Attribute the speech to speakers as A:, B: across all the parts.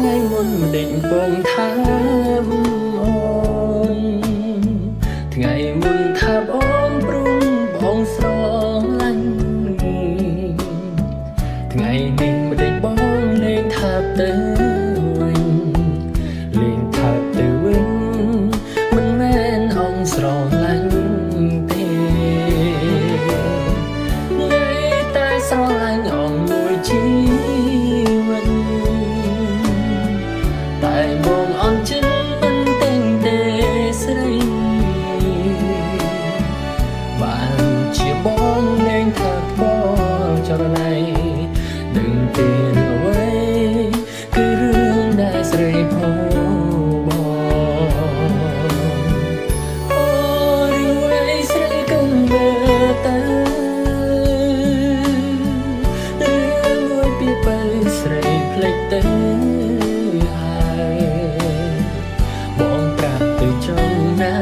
A: ថ្ងៃមុនមិនដេញបងថាអូនថ្ងៃមុនថាបងព្រមបងស្រឡាញ់ថ្ងៃនេះមិនដេញបងលេងថាទៅវិញលេងថាទៅវិញមិនមែនអងស្រឡាញ់ទេនៅតែស្រឡាញ់អងមួយជីវិតតែបងអន់ចិត្តមិនតែងទេស្រីបានជាបងលែងថាបងចរណៃដឹងទេរឿងអ្វីគឺរឿងដែលស្រីផងអូរឿងអ្វីស្រីគំមើលទៅរឿងមួយពីបើស្រីភ្លេចទៅបងប្រាប់ទៅចង់ណា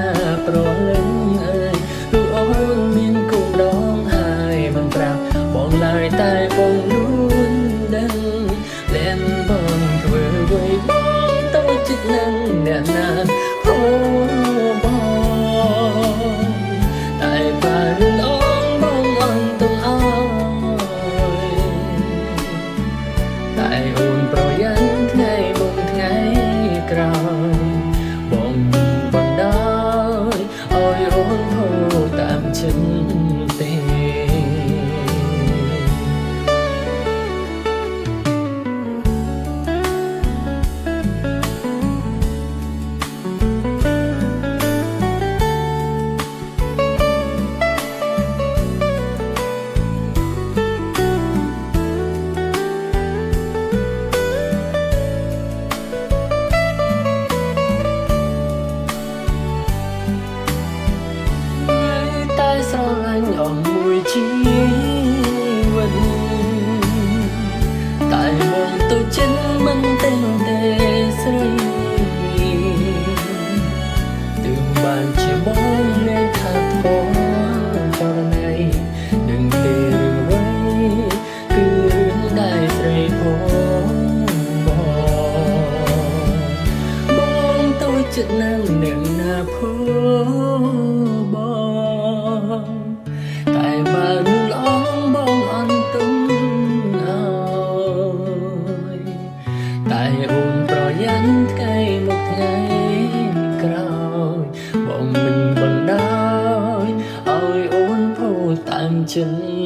A: ប្រលឹងអើយឬអូនមានគូដងហើយមិនប្រាប់បងឡើយតែបងលួនដឹងលែនបងធ្វើអ្វីបងទៅចិត្តនឹងអ្នកណាអូបងតែបានអងបងអន់ទៅអើយតែអូនប្រយ័ត្នថ្ងៃមុនថ្ងៃក្រោយបងបណ្ដោយឲ្យអូនហូរតាមចិត្តទេស្រឡាញ់អស់មួយជីវិតតែបងទៅចិត្តមិនតែងទេស្រីទើបបានជាបងលែងថាបងចរណៃនឹងទេរឿងអ្វីគឺរឿងដែលស្រីផងបងទៅចិត្តនឹងអ្នកណាផងតែបានលងបងអន់ទុំហើយតែអូនប្រយ័ត្នថ្ងៃមកថ្ងៃក្រោយបងមិនបណ្ដោយឲ្យអូនពោលតាមចិត្ត